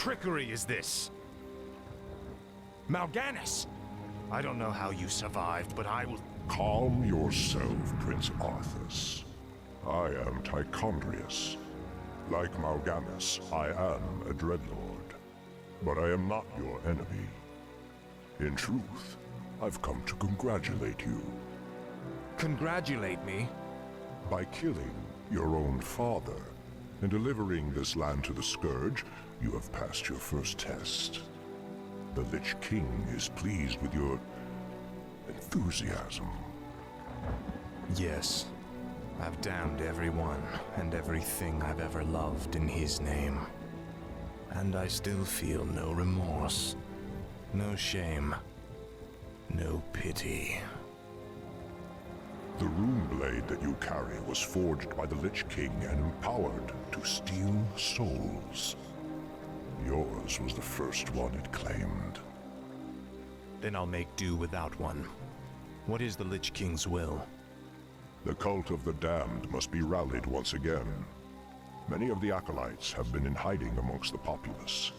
trickery is this? Mal'Ganis! I don't know how you survived, but I will... Calm yourself, Prince Arthas. I am Tichondrius. Like Mal'Ganis, I am a Dreadlord. But I am not your enemy. In truth, I've come to congratulate you. Congratulate me? By killing your own father and delivering this land to the Scourge, you have passed your first test. The Lich King is pleased with your enthusiasm. Yes. I've damned everyone and everything I've ever loved in his name. And I still feel no remorse, no shame, no pity. The rune blade that you carry was forged by the Lich King and empowered to steal souls. Yours was the first one it claimed. Then I'll make do without one. What is the Lich King's will? The cult of the damned must be rallied once again. Many of the acolytes have been in hiding amongst the populace.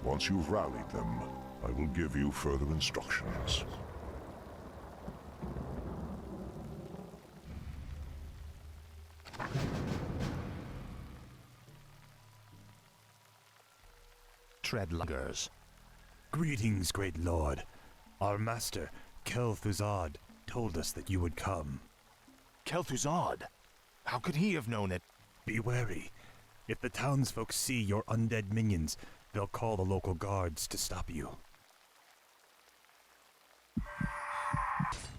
Once you've rallied them, I will give you further instructions. Treadlungers. Greetings, great lord. Our master, Kel'Thuzad, told us that you would come. Kel'Thuzad? How could he have known it? Be wary. If the townsfolk see your undead minions, they'll call the local guards to stop you.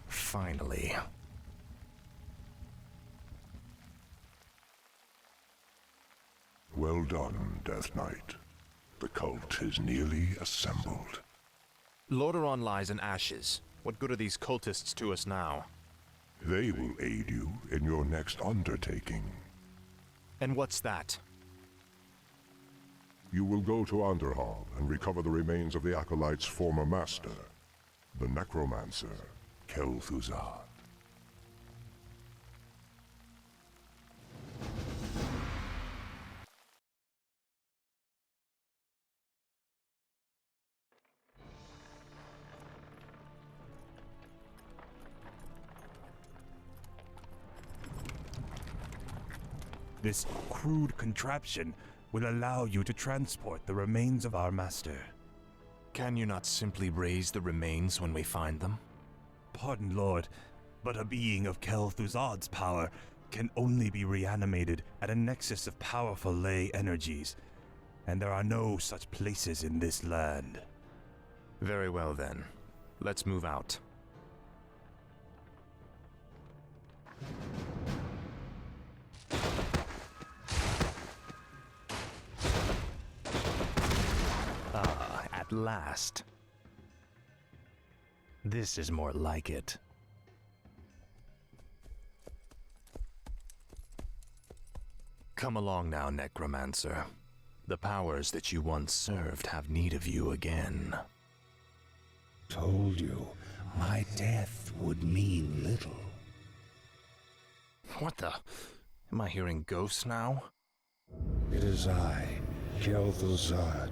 Finally. Well done, Death Knight. The cult is nearly assembled. Lordaeron lies in ashes. What good are these cultists to us now? They will aid you in your next undertaking. And what's that? You will go to Underhall and recover the remains of the Acolyte's former master, the Necromancer, Kel'Thuzad. This crude contraption will allow you to transport the remains of our master. Can you not simply raise the remains when we find them? Pardon, Lord, but a being of Kel'Thuzad's power can only be reanimated at a nexus of powerful ley energies, and there are no such places in this land. Very well then. Let's move out. At last. This is more like it. Come along now, Necromancer. The powers that you once served have need of you again. Told you, my death would mean little. What the? Am I hearing ghosts now? It is I, Kel'Thuzad.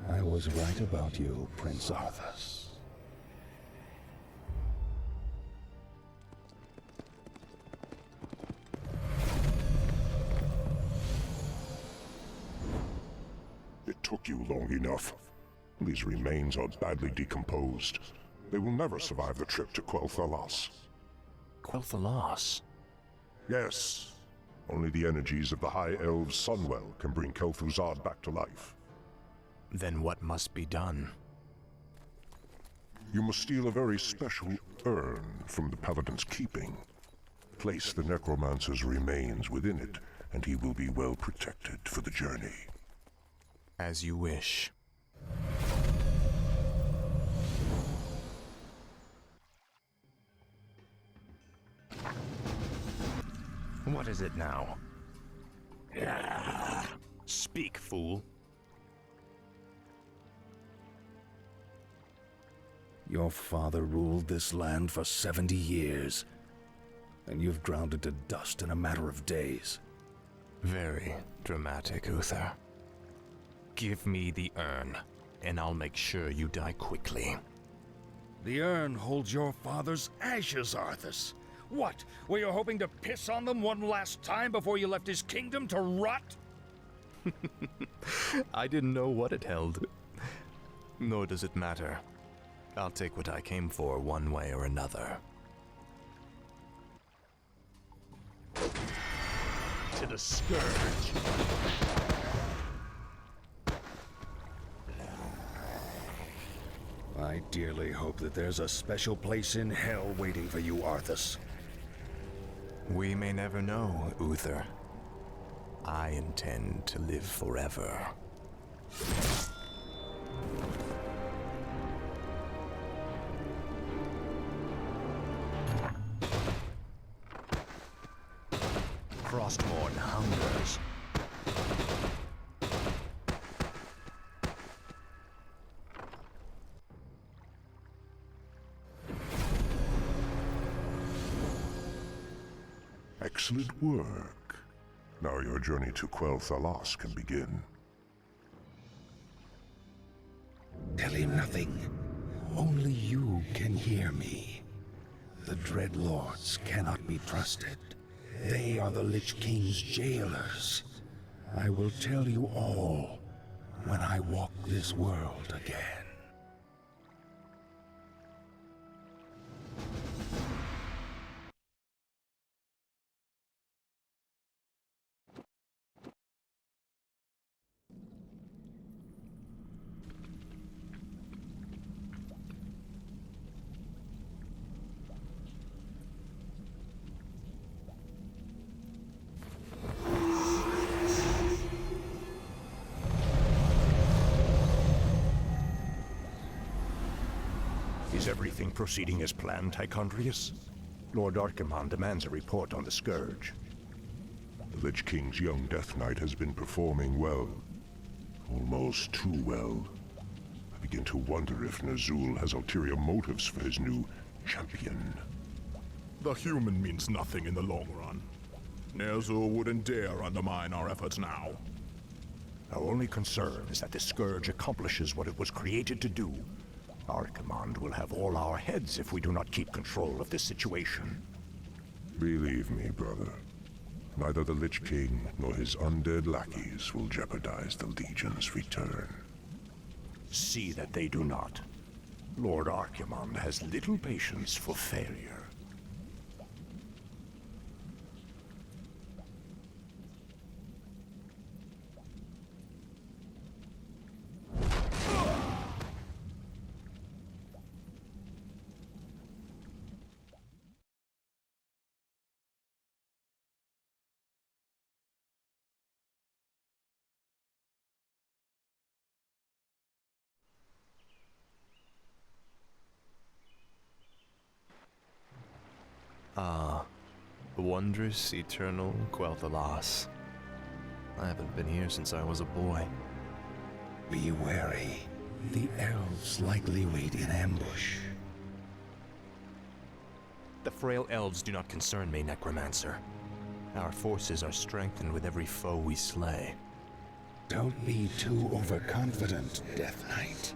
I was right about you, Prince Arthas. It took you long enough. These remains are badly decomposed. They will never survive the trip to Quel'Thalas. Quel'Thalas? Yes. Only the energies of the High Elves' Sunwell can bring Kel'Thuzad back to life. Then what must be done? You must steal a very special urn from the Paladin's keeping. Place the Necromancer's remains within it, and he will be well protected for the journey. As you wish. What is it now? Speak, fool. Your father ruled this land for 70 years, and you've ground it to dust in a matter of days. Very dramatic, Uther. Give me the urn, and I'll make sure you die quickly. The urn holds your father's ashes, Arthas. What? Were you hoping to piss on them one last time before you left his kingdom to rot? I didn't know what it held. Nor does it matter. I'll take what I came for one way or another. To the Scourge. I dearly hope that there's a special place in hell waiting for you, Arthas. We may never know, Uther. I intend to live forever. Frostmourne hungers. Excellent work. Now your journey to Quel'Thalas can begin. Tell him nothing. Only you can hear me. The Dreadlords cannot be trusted. They are the Lich King's jailers. I will tell you all when I walk this world again. Is everything proceeding as planned, Tychondrius? Lord Archimonde demands a report on the Scourge. The Lich King's young Death Knight has been performing well. Almost too well. I begin to wonder if Ner'zhul has ulterior motives for his new champion. The human means nothing in the long run. Ner'zhul wouldn't dare undermine our efforts now. Our only concern is that the Scourge accomplishes what it was created to do. Archimonde will have all our heads if we do not keep control of this situation. Believe me, brother. Neither the Lich King nor his undead lackeys will jeopardize the Legion's return. See that they do not. Lord Archimonde has little patience for failure. Ah, wondrous, eternal Quel'Thalas. I haven't been here since I was a boy. Be wary. The elves likely wait in ambush. The frail elves do not concern me, Necromancer. Our forces are strengthened with every foe we slay. Don't be too overconfident, Death Knight.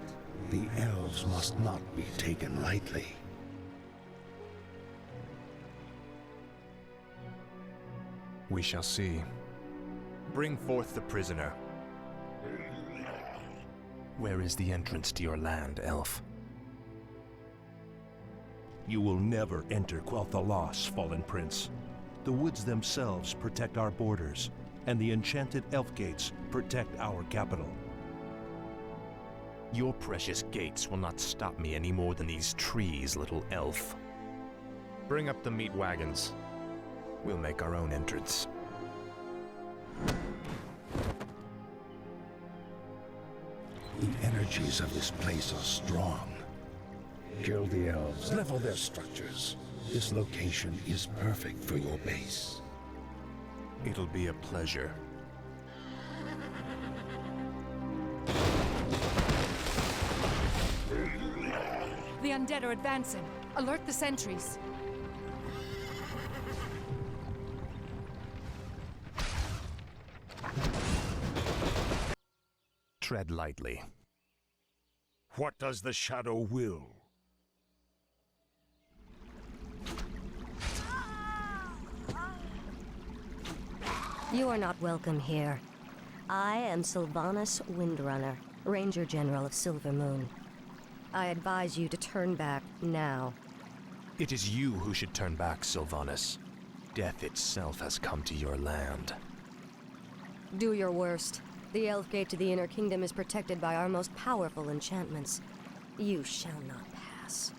The elves must not be taken lightly. We shall see. Bring forth the prisoner. Where is the entrance to your land, elf? You will never enter Quel'Thalas, Fallen Prince. The woods themselves protect our borders, and the enchanted elf gates protect our capital. Your precious gates will not stop me any more than these trees, little elf. Bring up the meat wagons. We'll make our own entrance. The energies of this place are strong. Kill the elves, level their structures. This location is perfect for your base. It'll be a pleasure. The undead are advancing. Alert the sentries. Tread lightly. What does the shadow will? You are not welcome here. I am Sylvanas Windrunner, Ranger General of Silver Moon. I advise you to turn back now. It is you who should turn back, Sylvanas. Death itself has come to your land. Do your worst. The Elf Gate to the Inner Kingdom is protected by our most powerful enchantments. You shall not pass.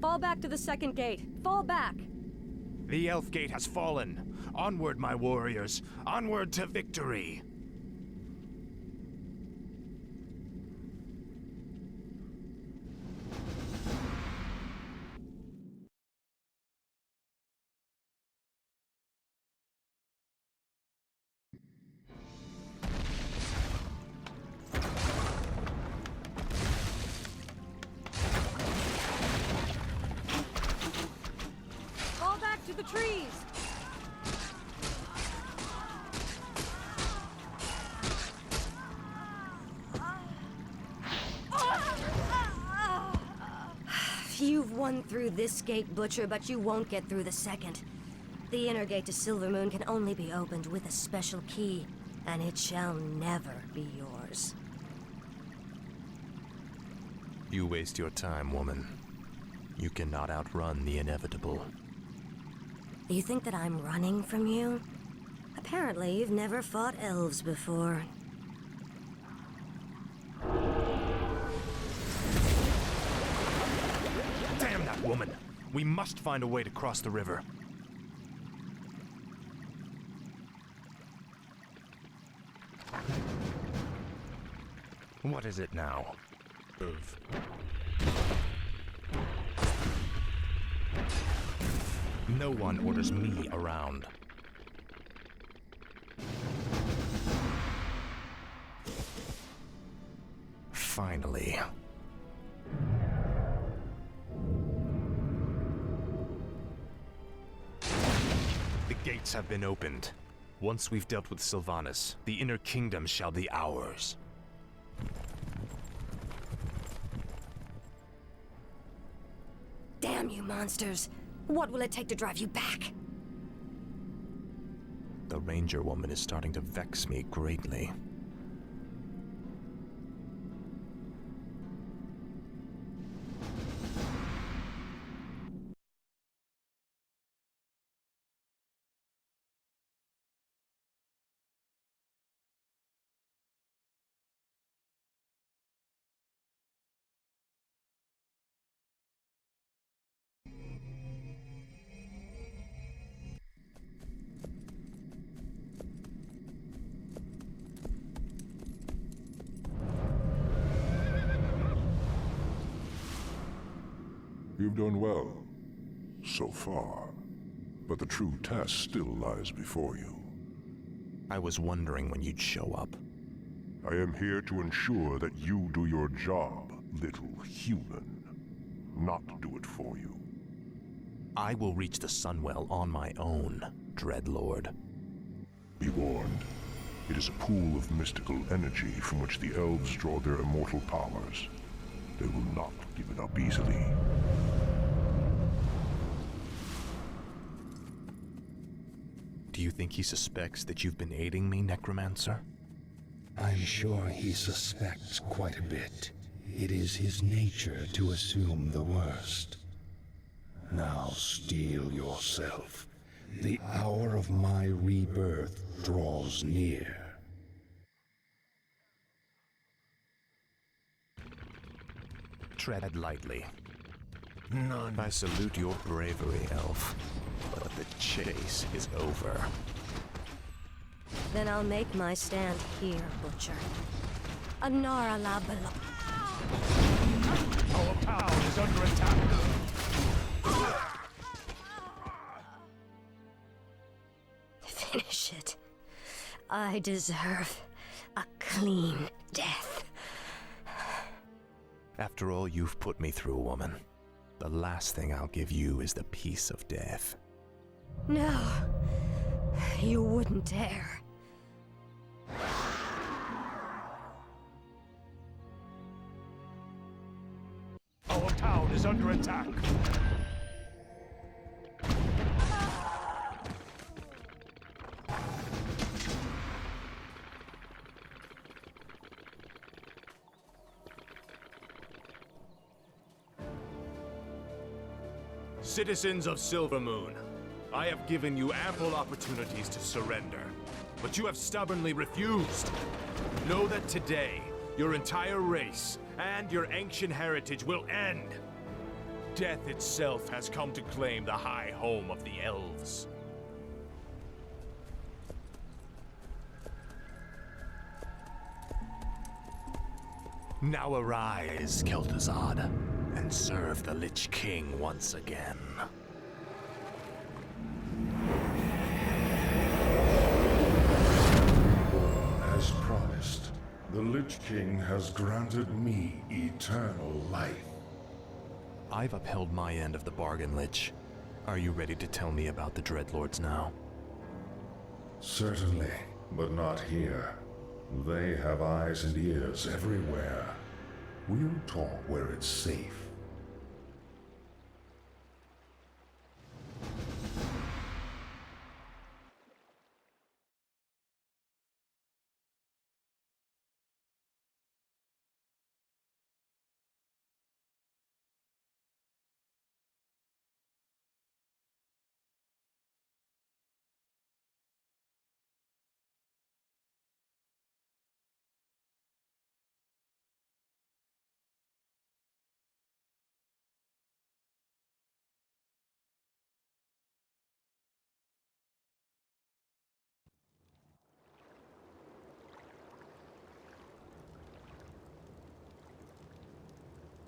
Fall back to the second gate. Fall back! The Elf Gate has fallen. Onward, my warriors. Onward to victory. Fall back to the trees! You've won through this gate, Butcher, but you won't get through the second. The inner gate to Silver Moon can only be opened with a special key, and it shall never be yours. You waste your time, woman. You cannot outrun the inevitable. You think that I'm running from you? Apparently, you've never fought elves before. Damn that woman! We must find a way to cross the river. What is it now? No one orders me around. Finally. The gates have been opened. Once we've dealt with Sylvanas, the Inner Kingdom shall be ours. Damn you monsters! What will it take to drive you back? The Ranger woman is starting to vex me greatly. You've done well, so far. But the true test still lies before you. I was wondering when you'd show up. I am here to ensure that you do your job, little human. Not do it for you. I will reach the Sunwell on my own, Dreadlord. Be warned. It is a pool of mystical energy from which the elves draw their immortal powers. They will not give it up easily. Do you think he suspects that you've been aiding me, Necromancer? I'm sure he suspects quite a bit. It is his nature to assume the worst. Now steel yourself. The hour of my rebirth draws near. Tread lightly. None. I salute your bravery, Elf. But the chase is over. Then I'll make my stand here, Butcher. Anara la Belo. Our town is under attack. Finish it. I deserve a clean death. After all you've put me through, woman, the last thing I'll give you is the peace of death. No, you wouldn't dare. Our town is under attack. Citizens of Silvermoon, I have given you ample opportunities to surrender, but you have stubbornly refused. Know that today, your entire race and your ancient heritage will end. Death itself has come to claim the high home of the elves. Now arise, Kel'Thuzad, and serve the Lich King once again. As promised, the Lich King has granted me eternal life. I've upheld my end of the bargain, Lich. Are you ready to tell me about the Dreadlords now? Certainly, but not here. They have eyes and ears everywhere. We'll talk where it's safe.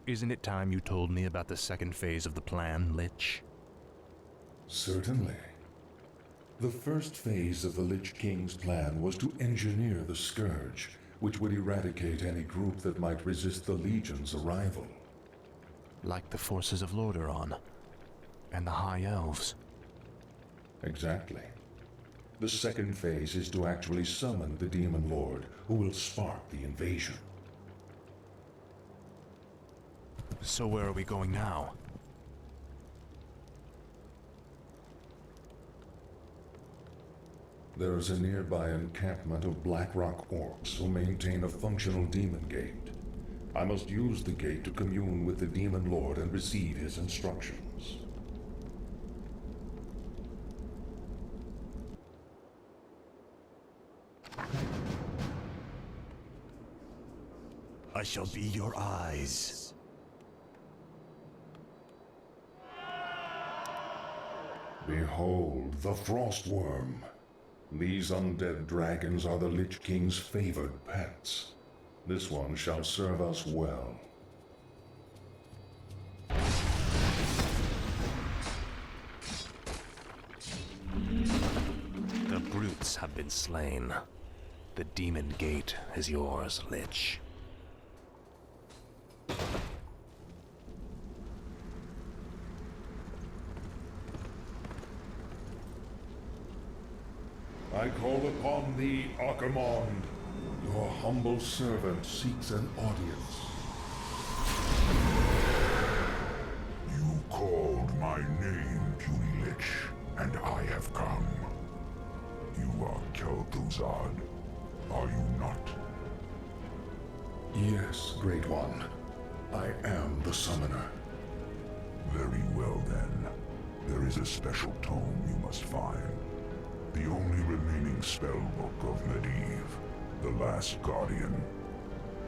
Isn't it time you told me about the second phase of the plan, Lich? Certainly. The first phase of the Lich King's plan was to engineer the Scourge, which would eradicate any group that might resist the Legion's arrival. Like the forces of Lordaeron and the High Elves. Exactly. The second phase is to actually summon the Demon Lord, who will spark the invasion. So where are we going now? There is a nearby encampment of Blackrock orcs who maintain a functional demon gate. I must use the gate to commune with the Demon Lord and receive his instructions. I shall be your eyes. Behold, the Frostworm. These undead dragons are the Lich King's favored pets. This one shall serve us well. The brutes have been slain. The demon gate is yours, Lich. I call upon thee, Archimonde. Your humble servant seeks an audience. You called my name, puny Lich, and I have come. You are Kel'Thuzad, are you not? Yes, Great One. I am the Summoner. Very well then. There is a special tome you must find. The only remaining spellbook of Medivh, the Last Guardian.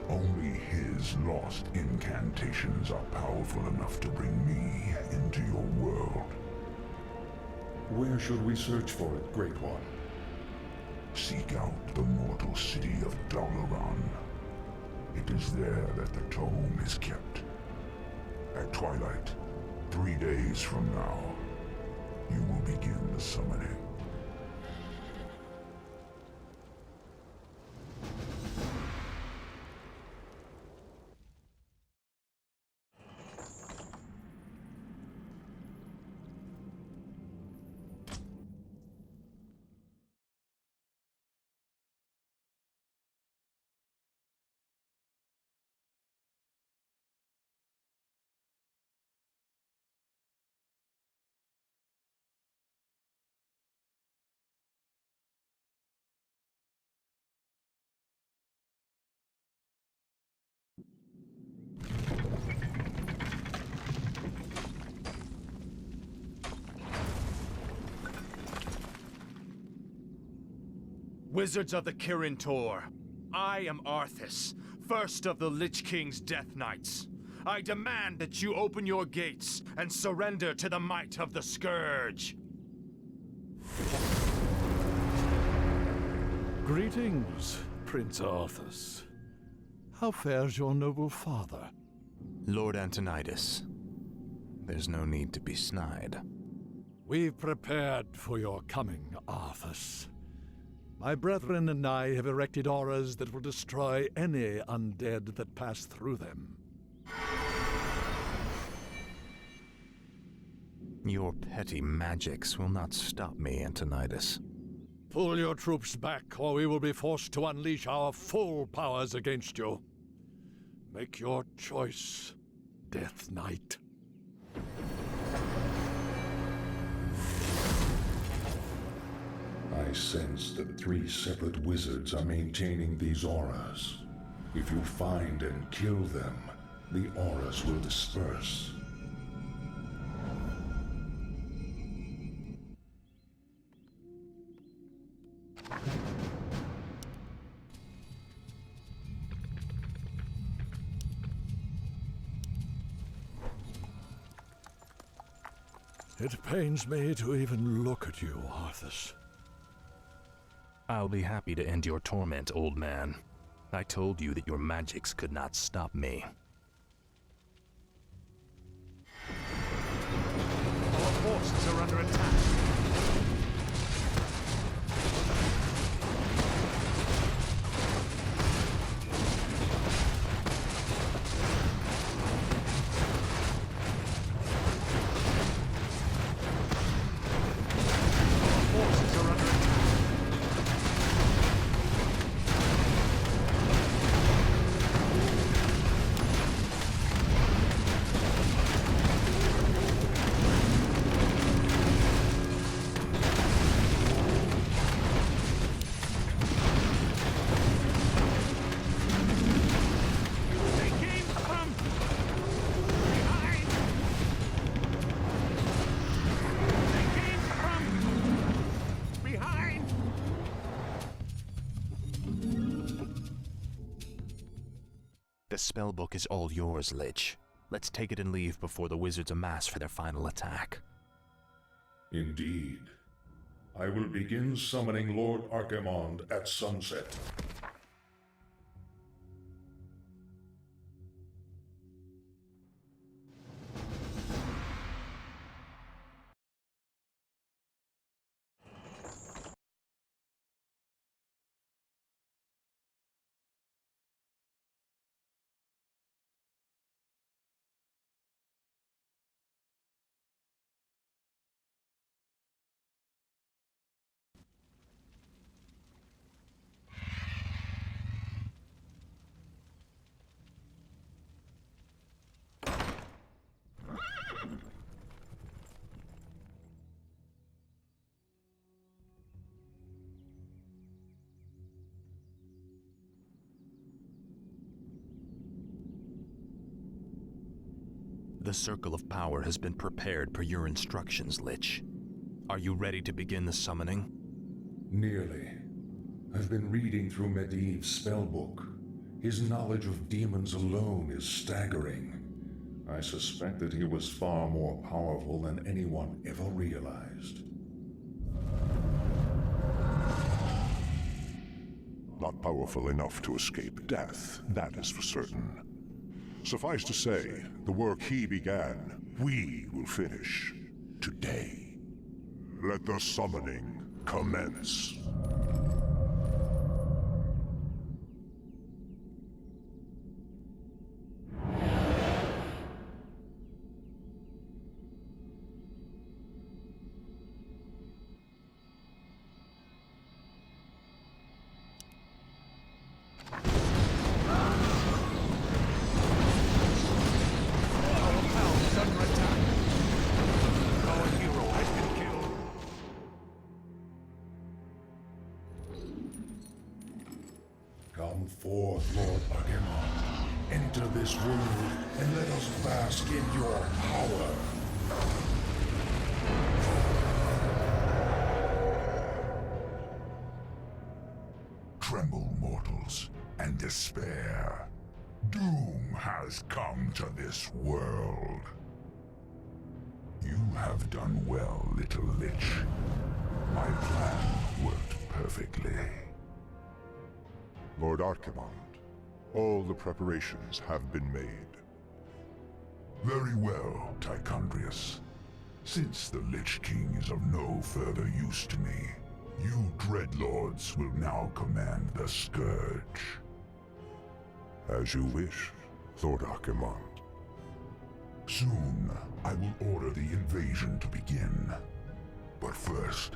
Only his lost incantations are powerful enough to bring me into your world. Where should we search for it, Great One? Seek out the mortal city of Dalaran. It is there that the tome is kept. At twilight, 3 days from now, you will begin the summoning. Wizards of the Kirin Tor, I am Arthas, first of the Lich King's Death Knights. I demand that you open your gates and surrender to the might of the Scourge. Greetings, Prince Arthas. How fares your noble father? Lord Antonidas, there's no need to be snide. We've prepared for your coming, Arthas. My brethren and I have erected auras that will destroy any undead that pass through them. Your petty magics will not stop me, Antonidas. Pull your troops back, or we will be forced to unleash our full powers against you. Make your choice, Death Knight. I sense that 3 separate wizards are maintaining these auras. If you find and kill them, the auras will disperse. It pains me to even look at you, Arthas. I'll be happy to end your torment, old man. I told you that your magics could not stop me. Our forces are under attack. The spellbook is all yours, Lich. Let's take it and leave before the wizards amass for their final attack. Indeed. I will begin summoning Lord Archimonde at sunset. The Circle of Power has been prepared per your instructions, Lich. Are you ready to begin the summoning? Nearly. I've been reading through Medivh's spellbook. His knowledge of demons alone is staggering. I suspect that he was far more powerful than anyone ever realized. Not powerful enough to escape death, that is for certain. Suffice to say, the work he began, we will finish today. Let the summoning commence. Come forth, Lord Archimonde. Enter this world, and let us bask in your power. despair. Doom has come to this world. You have done well, little lich. My plan worked perfectly. Lord Archimond, all the preparations have been made. Very well, Tichondrius. Since the Lich King is of no further use to me, you Dreadlords will now command the Scourge. As you wish, Lord Archimond. Soon, I will order the invasion to begin. But first,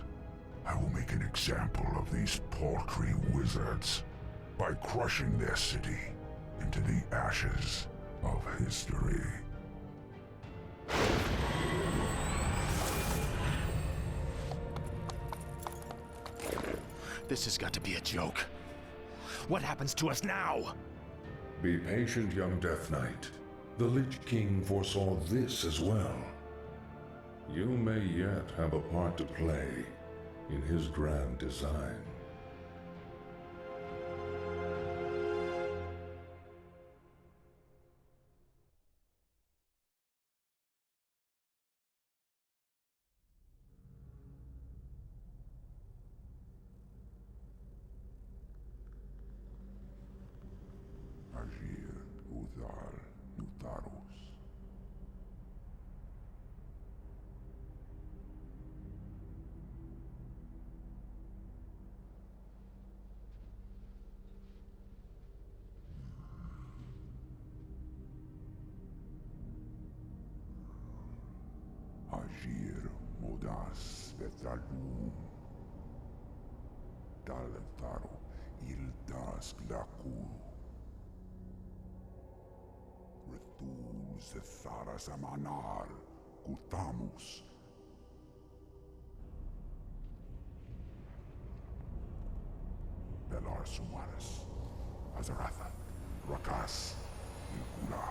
I will make an example of these paltry wizards by crushing their city into the ashes of history. This has got to be a joke. What happens to us now? Be patient, young Death Knight. The Lich King foresaw this as well. You may yet have a part to play in his grand design. Agir, Udal, Nutarus. Agir, Modas, Vetalum. Daltaru, Ildas, Glaku. Retul, Zethara, Samanar, Kutamus. Belar Sumaris, Azaratha, Rakas, Ilkula.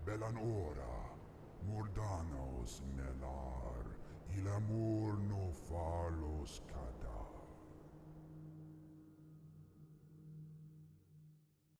Belanora, Mordanos melar, il amor no falos